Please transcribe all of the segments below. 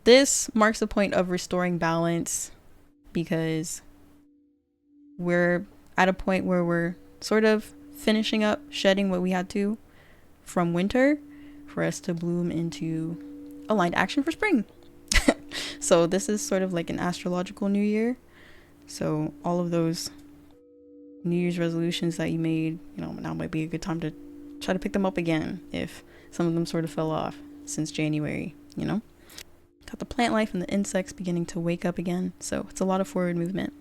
This marks a point of restoring balance because we're at a point where we're sort of finishing up shedding what we had to from winter for us to bloom into aligned action for spring. So this is sort of like an astrological new year. So all of those New Year's resolutions that you made, now might be a good time to try to pick them up again if some of them sort of fell off since January, Got the plant life and the insects beginning to wake up again. So it's a lot of forward movement.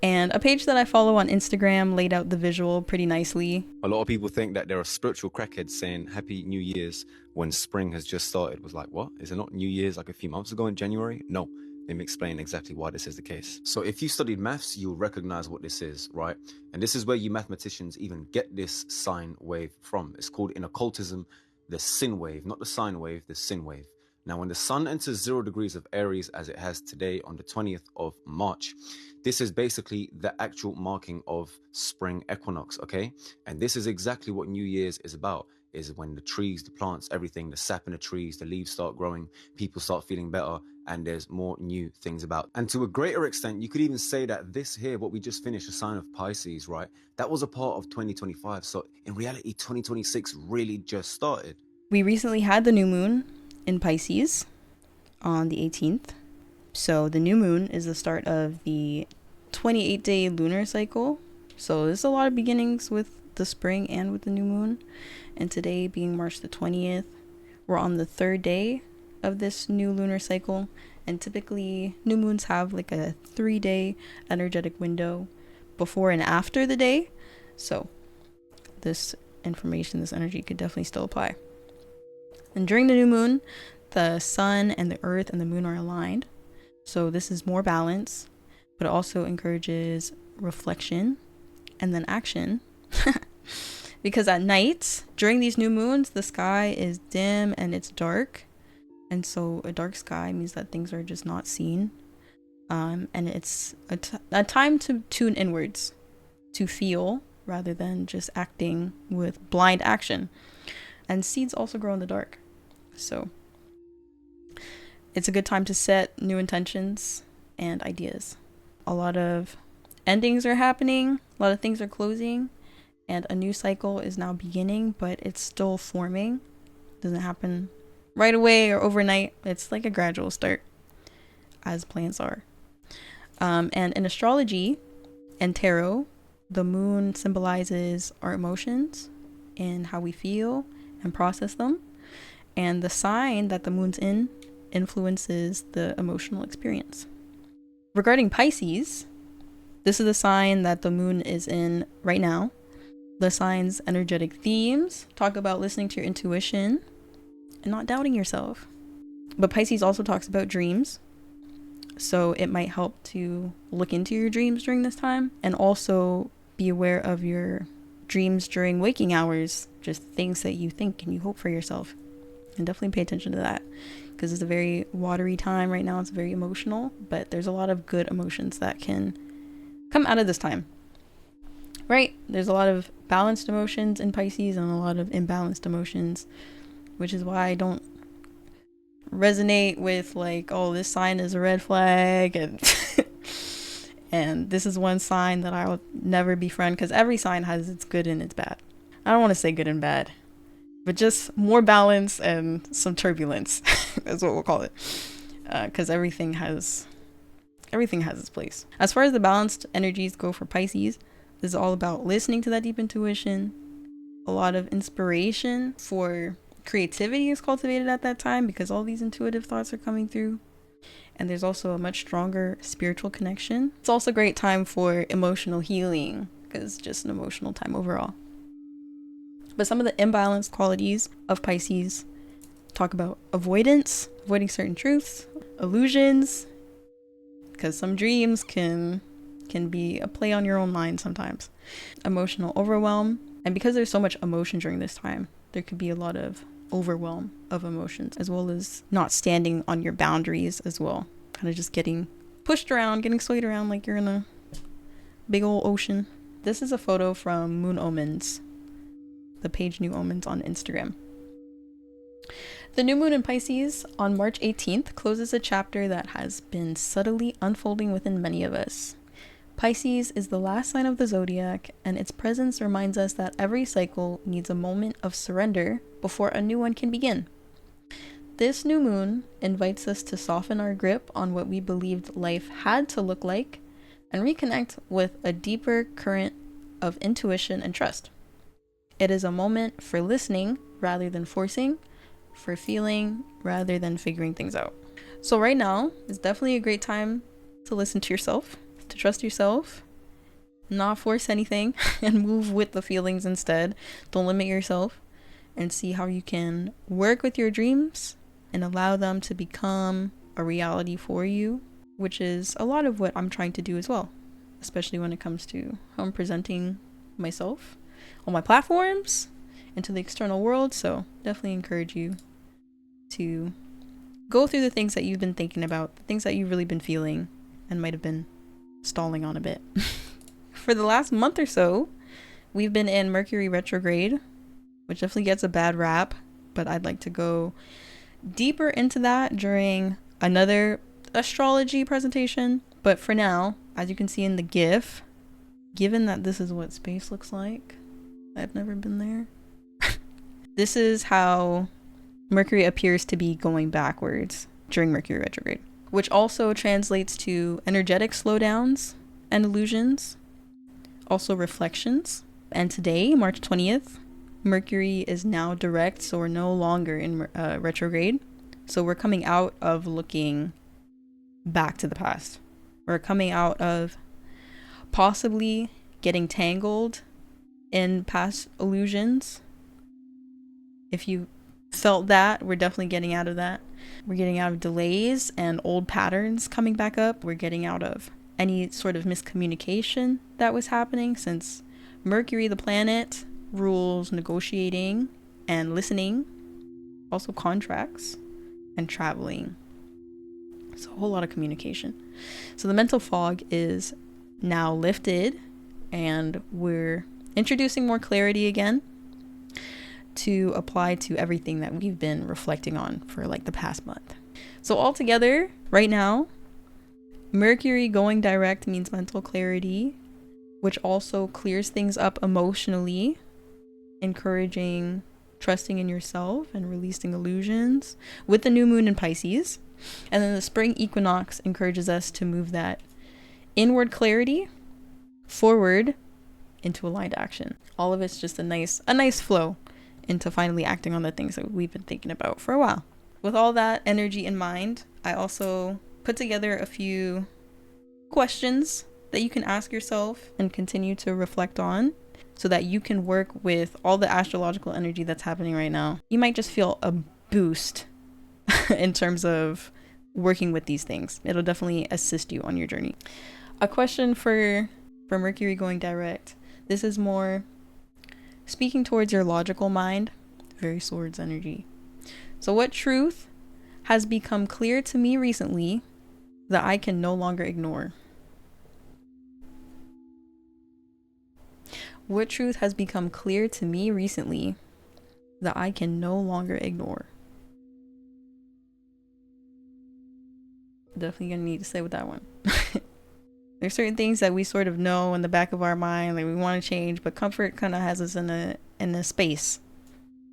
And a page that I follow on Instagram laid out the visual pretty nicely. A lot of people think that there are spiritual crackheads saying Happy New Year's when spring has just started. Was like, what? Is it not New Year's like a few months ago in January? No. Let me explain exactly why this is the case. So if you studied maths, you'll recognize what this is, right? And this is where you mathematicians even get this sine wave from. It's called in occultism the sin wave, not the sine wave, the sin wave. Now, when the sun enters 0 degrees of Aries, as it has today on the 20th of March, this is basically the actual marking of spring equinox, okay? And this is exactly what New Year's is about, is when the trees, the plants, everything, the sap in the trees, the leaves start growing, people start feeling better, and there's more new things about. And to a greater extent, you could even say that this here, what we just finished, a sign of Pisces, right? That was a part of 2025. So in reality, 2026 really just started. We recently had the new moon in Pisces on the 18th. So the new moon is the start of the 28-day lunar cycle. So there's a lot of beginnings with the spring and with the new moon. And today being March the 20th, we're on the 3rd day of this new lunar cycle. And typically new moons have like a 3-day energetic window before and after the day. So this information, this energy could definitely still apply. And during the new moon, the sun and the earth and the moon are aligned. So this is more balance, but it also encourages reflection and then action. Because at night, during these new moons, the sky is dim and it's dark. And so a dark sky means that things are just not seen. And it's a time to tune inwards, to feel rather than just acting with blind action. And seeds also grow in the dark. So it's a good time to set new intentions and ideas. A lot of endings are happening, a lot of things are closing, and a new cycle is now beginning, but it's still forming. It doesn't happen right away or overnight. It's like a gradual start, as plants are. And in astrology and tarot, the moon symbolizes our emotions and how we feel and process them. And the sign that the moon's in influences the emotional experience. Regarding Pisces, this is the sign that the moon is in right now. The sign's energetic themes talk about listening to your intuition and not doubting yourself. But Pisces also talks about dreams. So it might help to look into your dreams during this time and also be aware of your dreams during waking hours, just things that you think and you hope for yourself. And definitely pay attention to that because it's a very watery time right now. It's very emotional, but there's a lot of good emotions that can come out of this time, right? There's a lot of balanced emotions in Pisces and a lot of imbalanced emotions, which is why I don't resonate with like, oh, this sign is a red flag and and this is one sign that I will never befriend, because every sign has its good and its bad. I don't want to say good and bad, but just more balance and some turbulence. That's what we'll call it, because everything has its place. As far as the balanced energies go for Pisces, this is all about listening to that deep intuition. A lot of inspiration for creativity is cultivated at that time because all these intuitive thoughts are coming through. And there's also a much stronger spiritual connection. It's also a great time for emotional healing because it's just an emotional time overall. But some of the imbalanced qualities of Pisces talk about avoiding certain truths, illusions, because some dreams can be a play on your own mind sometimes. Emotional overwhelm. And because there's so much emotion during this time, there could be a lot of overwhelm of emotions, as well as not standing on your boundaries as well. Kind of just getting pushed around, getting swayed around like you're in a big old ocean. This is a photo from Moon Omens, the page New Omens on Instagram. The new moon in Pisces on March 18th closes a chapter that has been subtly unfolding within many of us. Pisces is the last sign of the zodiac, and its presence reminds us that every cycle needs a moment of surrender before a new one can begin. This new moon invites us to soften our grip on what we believed life had to look like and reconnect with a deeper current of intuition and trust. It is a moment for listening rather than forcing, for feeling rather than figuring things out. So right now is definitely a great time to listen to yourself, to trust yourself, not force anything, and move with the feelings instead. Don't limit yourself, and see how you can work with your dreams and allow them to become a reality for you, which is a lot of what I'm trying to do as well, especially when it comes to how I'm presenting myself on my platforms and to the external world. So definitely encourage you to go through the things that you've been thinking about, the things that you've really been feeling and might have been stalling on a bit. For the last month or so, we've been in Mercury retrograde, which definitely gets a bad rap, but I'd like to go deeper into that during another astrology presentation. But for now, as you can see in the GIF, given that this is what space looks like, I've never been there. This is how Mercury appears to be going backwards during Mercury retrograde, which also translates to energetic slowdowns and illusions, also reflections. And today, March 20th, Mercury is now direct, so we're no longer in retrograde. So we're coming out of looking back to the past. We're coming out of possibly getting tangled in past illusions. If you felt that, we're definitely getting out of that. We're getting out of delays and old patterns coming back up. We're getting out of any sort of miscommunication that was happening, since Mercury, the planet, rules negotiating and listening, also contracts and traveling. So a whole lot of communication. So the mental fog is now lifted, and we're introducing more clarity again to apply to everything that we've been reflecting on for like the past month. So altogether, right now, Mercury going direct means mental clarity, which also clears things up emotionally, encouraging trusting in yourself and releasing illusions with the new moon in Pisces. And then the spring equinox encourages us to move that inward clarity forward into aligned action. All of it's just a nice flow into finally acting on the things that we've been thinking about for a while. With all that energy in mind, I also put together a few questions that you can ask yourself and continue to reflect on, so that you can work with all the astrological energy that's happening right now. You might just feel a boost in terms of working with these things. It'll definitely assist you on your journey. A question for Mercury going direct. This is more speaking towards your logical mind, very swords energy. So what truth has become clear to me recently that I can no longer ignore? What truth has become clear to me recently that I can no longer ignore? Definitely gonna need to stay with that one. There's certain things that we sort of know in the back of our mind, like we want to change, but comfort kind of has us in a space.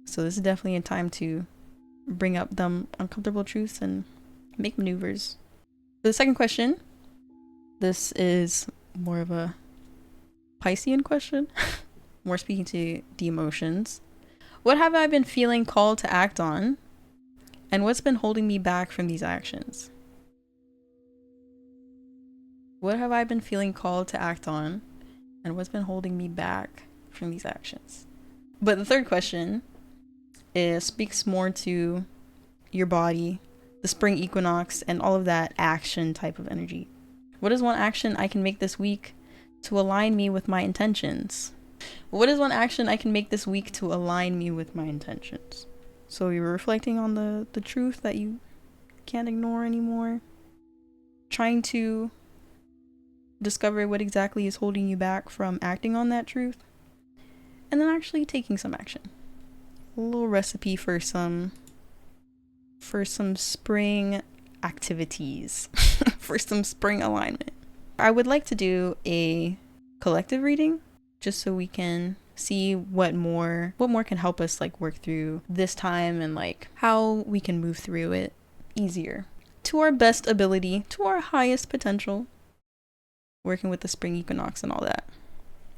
So this is definitely a time to bring up them uncomfortable truths and make maneuvers. For the second question, this is more of a Piscean question, more speaking to the emotions. What have I been feeling called to act on, and what's been holding me back from these actions? What have I been feeling called to act on, and what's been holding me back from these actions? But the third question speaks more to your body, the spring equinox, and all of that action type of energy. What is one action I can make this week to align me with my intentions? What is one action I can make this week to align me with my intentions? So you're reflecting on the truth that you can't ignore anymore, trying to discover what exactly is holding you back from acting on that truth, and then actually taking some action. A little recipe for some for some spring activities, for some spring alignment. I would like to do a collective reading just so we can see what more can help us like work through this time and like how we can move through it easier to our best ability, to our highest potential, working with the spring equinox and all that.